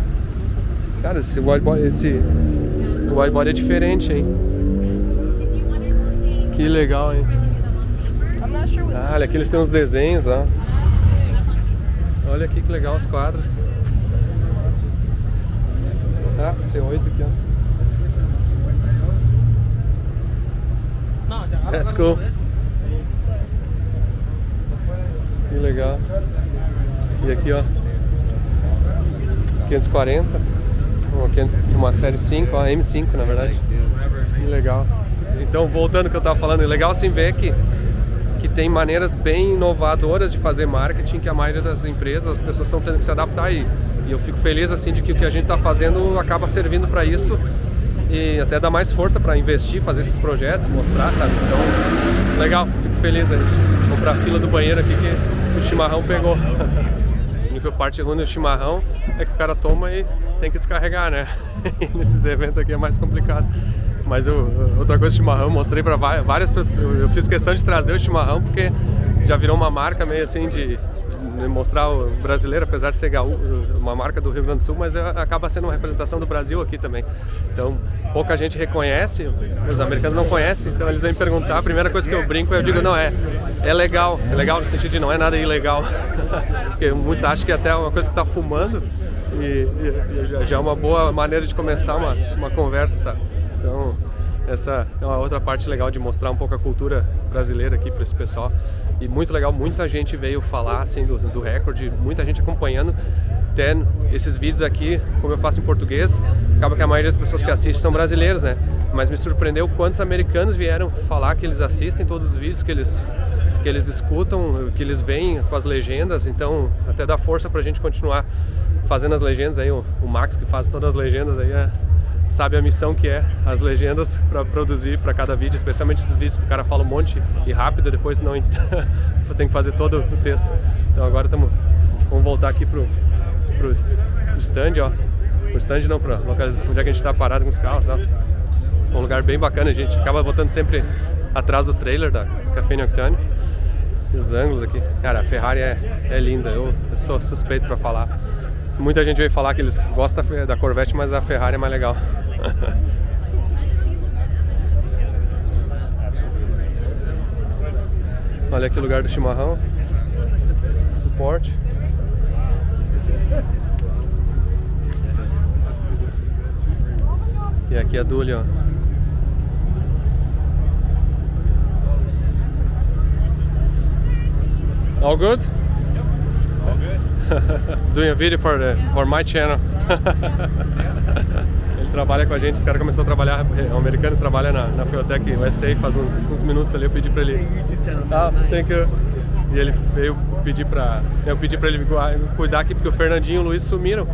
Cara, esse wide body é diferente, hein? Que legal, hein? Ah, olha aqui, eles têm uns desenhos, ó. Olha aqui que legal os quadros. Ah, C8 aqui, ó. That's cool. Que legal. E aqui, ó, 540, uma série 5, ó, M5 na verdade. Que legal. Então, voltando ao que eu tava falando, é legal assim ver que tem maneiras bem inovadoras de fazer marketing, que a maioria das empresas, as pessoas estão tendo que se adaptar e eu fico feliz assim de que o que a gente está fazendo acaba servindo para isso e até dá mais força para investir, fazer esses projetos, mostrar, sabe? Então, legal, fico feliz aí. Vou pra fila do banheiro aqui que o chimarrão pegou. A única parte ruim do chimarrão é que o cara toma e tem que descarregar, né? Nesses eventos aqui é mais complicado. Mas outra coisa do chimarrão, mostrei para várias pessoas. Eu fiz questão de trazer o chimarrão porque já virou uma marca meio assim de mostrar o brasileiro, apesar de ser uma marca do Rio Grande do Sul, mas acaba sendo uma representação do Brasil aqui também. Então, pouca gente reconhece, os americanos não conhecem, então eles vêm me perguntar. A primeira coisa que eu brinco, eu digo, não, é legal no sentido de não é nada ilegal. Porque muitos acham que até é uma coisa que está fumando e já é uma boa maneira de começar uma conversa, sabe? Então, essa é uma outra parte legal de mostrar um pouco a cultura brasileira aqui para esse pessoal. E muito legal, muita gente veio falar assim do recorde, muita gente acompanhando. Até esses vídeos aqui, como eu faço em português, acaba que a maioria das pessoas que assistem são brasileiros, né? Mas me surpreendeu quantos americanos vieram falar que eles assistem todos os vídeos, que eles escutam, que eles veem com as legendas. Então, até dá força pra gente continuar fazendo as legendas aí. O Max, que faz todas as legendas aí, sabe a missão que é as legendas para produzir para cada vídeo, especialmente esses vídeos que o cara fala um monte e rápido, depois não tem que fazer todo o texto. Então agora vamos voltar aqui pro stand, ó. Pro stand não, para onde é que a gente está parado com os carros, ó. Um lugar bem bacana, a gente acaba botando sempre atrás do trailer da Café Octane. E os ângulos aqui, cara, a Ferrari é linda, eu sou suspeito para falar. Muita gente veio falar que eles gostam da Corvette, mas a Ferrari é mais legal. Olha aqui o lugar do chimarrão. Suporte. E aqui a Dully, ó. All good? All good. Doing a video for my channel. Ele trabalha com a gente, esse cara começou a trabalhar, o americano trabalha na Feotec USA faz uns minutos ali, eu pedi pra ele. Thank you. E ele veio pedir eu pedi pra ele cuidar aqui porque o Fernandinho e o Luiz sumiram.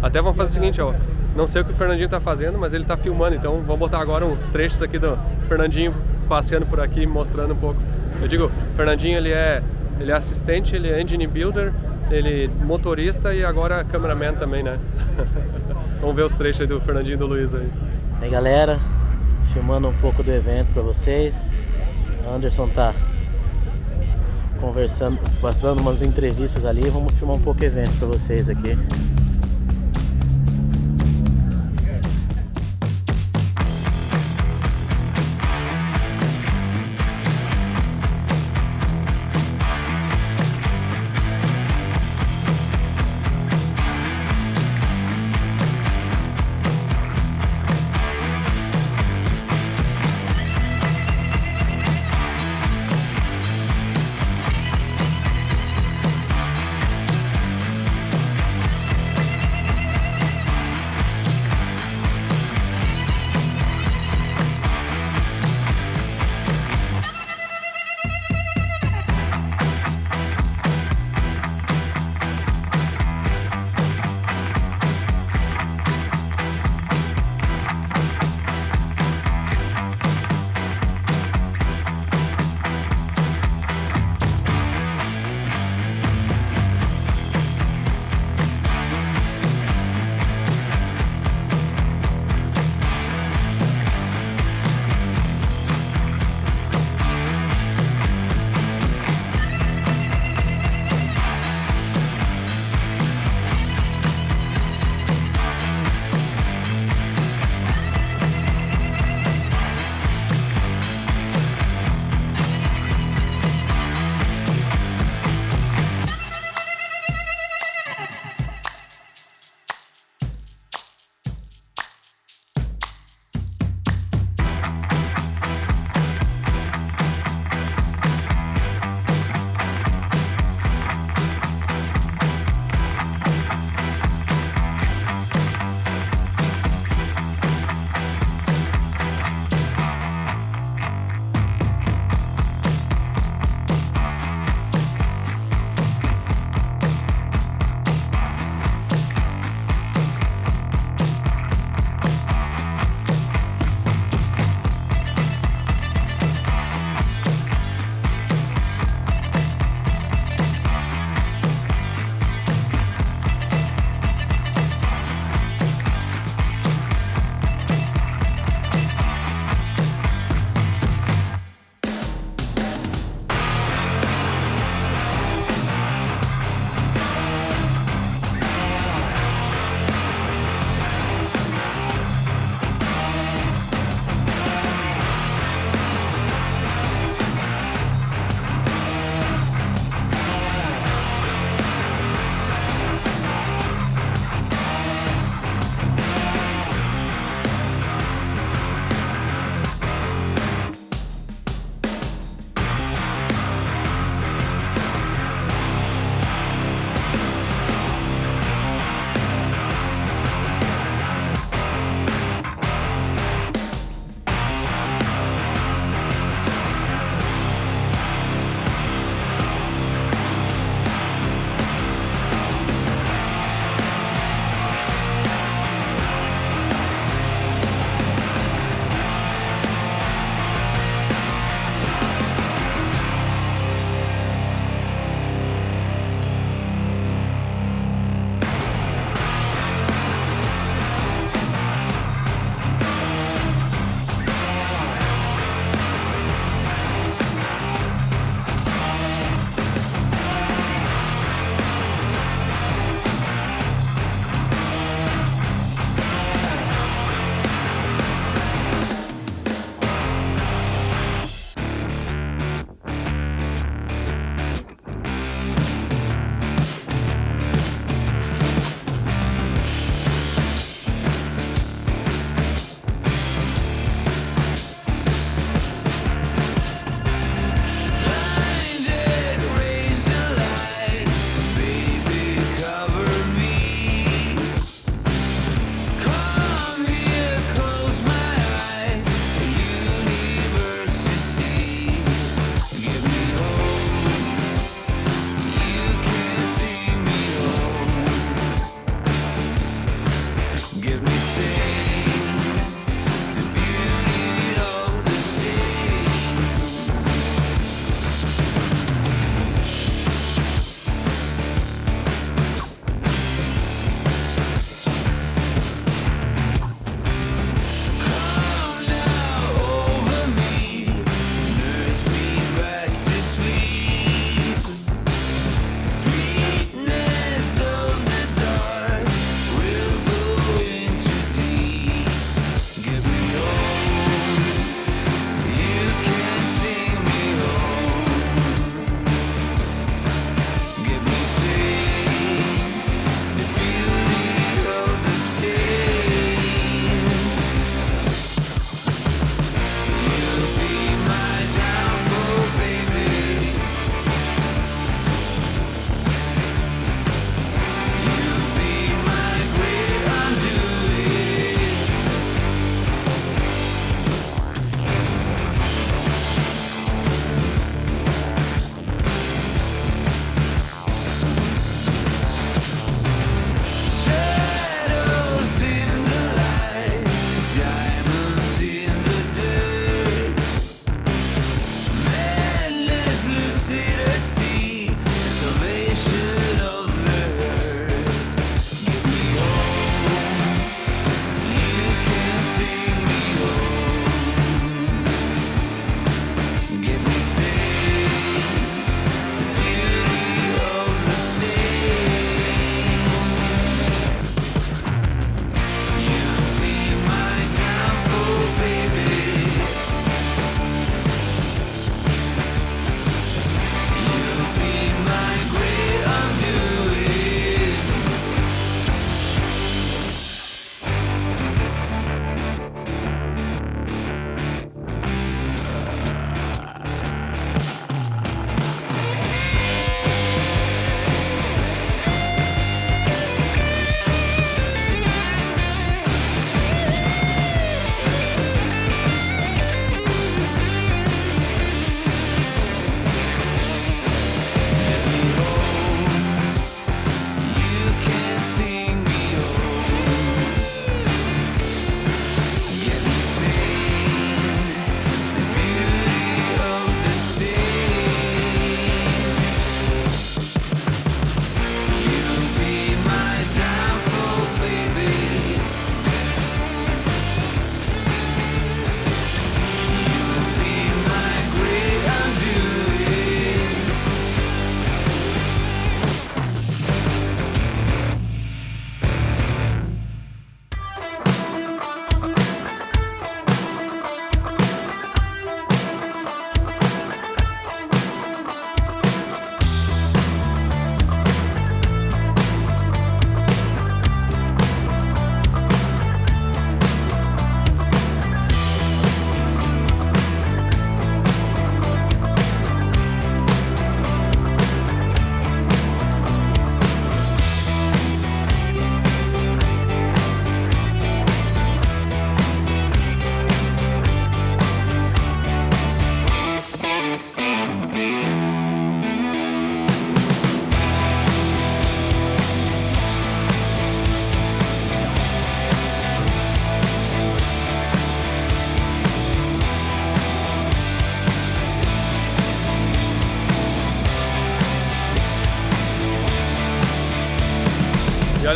Até vamos fazer o seguinte, ó, não sei o que o Fernandinho tá fazendo, mas ele tá filmando, então vamos botar agora uns trechos aqui do Fernandinho passeando por aqui, mostrando um pouco. Eu digo, o Fernandinho ele é assistente, ele é engine builder, ele motorista e agora cameraman também, né? Vamos ver os trechos aí do Fernandinho e do Luiz aí. Aí galera, filmando um pouco do evento pra vocês. O Anderson tá conversando, dando umas entrevistas ali. Vamos filmar um pouco o evento pra vocês aqui.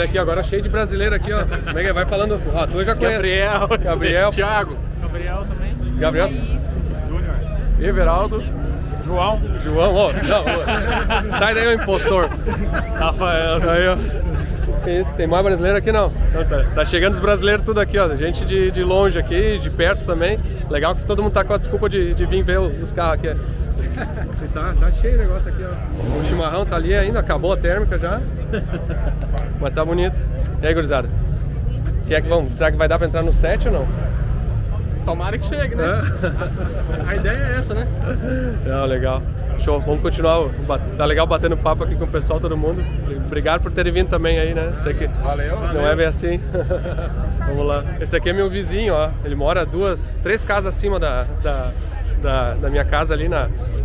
Olha aqui, agora cheio de brasileiro aqui, ó. Como é que é? Vai falando. Ó, tu já conhece. Gabriel. Thiago. Gabriel também. Gabriel. Júnior. Everaldo. João. Ó. Não. Sai daí, o impostor. Rafael. Aí, ó. Tem mais brasileiro aqui não? Então, tá chegando os brasileiros tudo aqui, ó. Gente de longe aqui, de perto também. Legal que todo mundo tá com a desculpa de vir ver os carros aqui. E tá cheio o negócio aqui, ó. O chimarrão tá ali ainda, acabou a térmica já. Mas tá bonito. E aí, gurizada? Será que vai dar pra entrar no set ou não? Tomara que chegue, né? A ideia é essa, né? Não, legal. Show, vamos continuar. Tá legal batendo papo aqui com o pessoal, todo mundo. Obrigado por terem vindo também aí, né? Sei que não é bem assim. Vamos lá. Esse aqui é meu vizinho, ó. Ele mora 3 casas acima da minha casa ali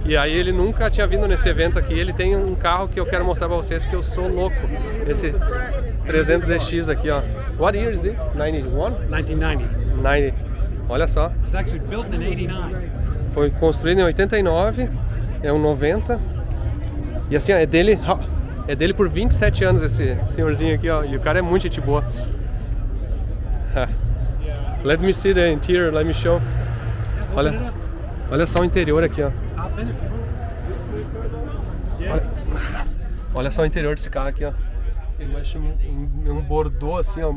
E aí ele nunca tinha vindo nesse evento aqui. Ele tem um carro que eu quero mostrar pra vocês que eu sou louco. Esse 300ZX aqui, ó. What year is it? 91? 1990. 90. Olha só. It's actually built in 89. Foi construído em 89. É um 90. E assim, ó, é dele por 27 anos esse senhorzinho aqui, ó. E o cara é muito gente boa. Let me see the interior, let me show. Olha só o interior aqui, ó. Olha só o interior desse carro aqui, ó. Eu acho um bordô assim, ó.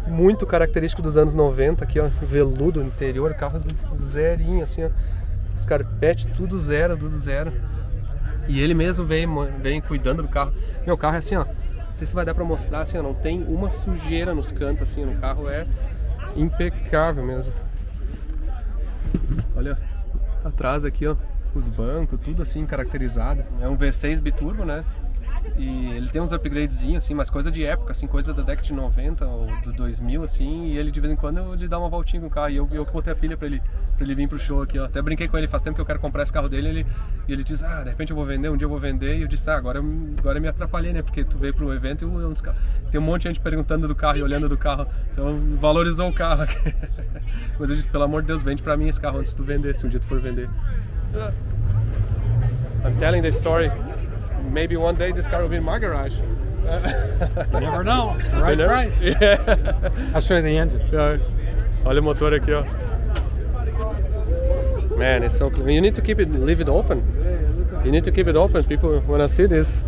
Muito característico dos anos 90 aqui, ó. Veludo, interior, carro zerinho assim, ó. Os carpetes, tudo zero. E ele mesmo vem cuidando do carro. Meu carro é assim, ó. Não sei se vai dar pra mostrar, assim, ó. Não tem uma sujeira nos cantos, assim. O carro é impecável mesmo. Olha, atrás aqui, ó. Os bancos, tudo assim, caracterizado. É um V6 biturbo, né? E ele tem uns upgradezinhos, assim, mas coisa de época, assim, coisa da década de 90 ou do 2000, assim, e ele de vez em quando ele dá uma voltinha com o carro, e eu botei a pilha pra ele vir pro show aqui, ó. Até brinquei com ele, faz tempo que eu quero comprar esse carro dele, e ele diz, de repente eu vou vender, um dia eu vou vender, e eu disse, agora eu me atrapalhei, né, porque tu veio pro evento e tem um monte de gente perguntando do carro e olhando do carro, então valorizou o carro aqui. Mas eu disse, pelo amor de Deus, vende pra mim esse carro antes de tu vender, se um dia tu for vender. I'm telling the story. Maybe one day this car will be in my garage. You never know. The right price. Yeah. I'll show you the engine. Yeah. Olha o motor aqui, ó. Man, it's so clean. You need to leave it open. You need to keep it open. People wanna see this.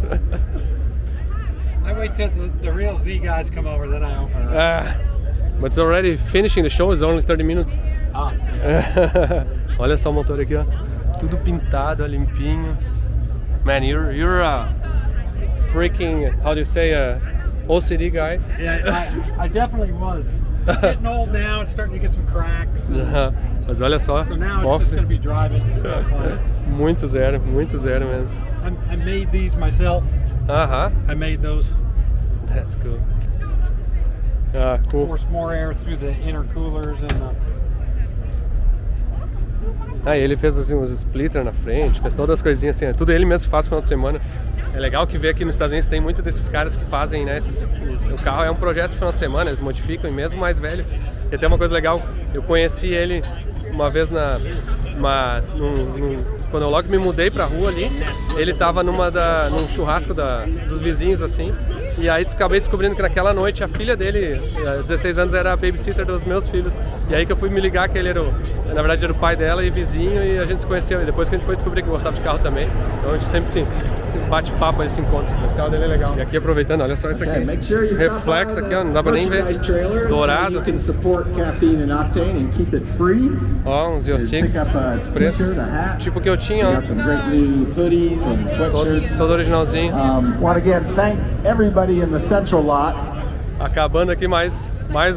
I wait till the real Z guys come over, then I open it. But it's already finishing the show. It's only 30 minutes. Olha só o motor aqui, ó. Tudo pintado, limpinho. Man, you're a freaking, how do you say, OCD guy? Yeah, I definitely was. It's getting old now. It's starting to get some cracks. Mas olha só. So now it's just going to be driving. Muito zero mesmo. I made these myself. I made those. That's cool. Cool. Force more air through the intercoolers and. Ele fez assim, uns splitter na frente, fez todas as coisinhas assim, tudo ele mesmo faz no final de semana. É legal que ver aqui nos Estados Unidos tem muito desses caras que fazem, né, o carro é um projeto de final de semana, eles modificam, e mesmo mais velho. E tem uma coisa legal, eu conheci ele uma vez quando eu logo me mudei pra rua ali, ele tava num churrasco dos vizinhos assim, e aí acabei descobrindo que naquela noite a filha dele, 16 anos, era a babysitter dos meus filhos, e aí que eu fui me ligar que ele na verdade era o pai dela e vizinho, e a gente se conheceu, e depois que a gente foi descobrir que gostava de carro também, então a gente sempre se bate papo, esse encontro, esse carro dele é legal. E aqui aproveitando, olha só isso aqui, reflexo aqui, ó, não dá pra nem ver, dourado, ó, uns Yossix preto, tipo que eu tinha, ó, todo originalzinho. Acabando aqui mais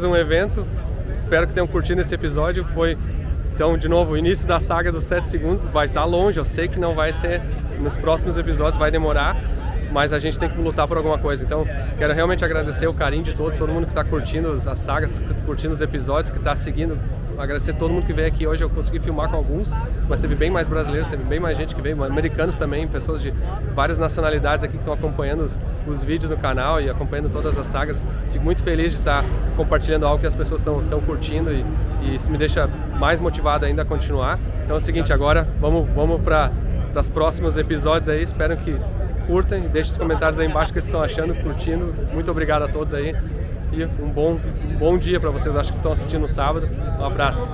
um evento, espero que tenham curtido esse episódio. Foi, então, de novo, o início da saga dos 7 segundos, vai estar longe, eu sei que não vai ser nos próximos episódios, vai demorar, mas a gente tem que lutar por alguma coisa. Então, quero realmente agradecer o carinho de todos, todo mundo que está curtindo as sagas, curtindo os episódios, que está seguindo. Agradecer todo mundo que veio aqui hoje. Eu consegui filmar com alguns, mas teve bem mais brasileiros, teve bem mais gente que veio, americanos também, pessoas de várias nacionalidades aqui que estão acompanhando os vídeos no canal e acompanhando todas as sagas. Fico muito feliz de estar compartilhando algo que as pessoas estão curtindo, e isso me deixa mais motivado ainda a continuar. Então é o seguinte, agora vamos para os próximos episódios aí. Espero que curtem e deixem os comentários aí embaixo o que vocês estão achando, curtindo. Muito obrigado a todos aí e um bom dia para vocês, acho que estão assistindo no sábado. Um abraço.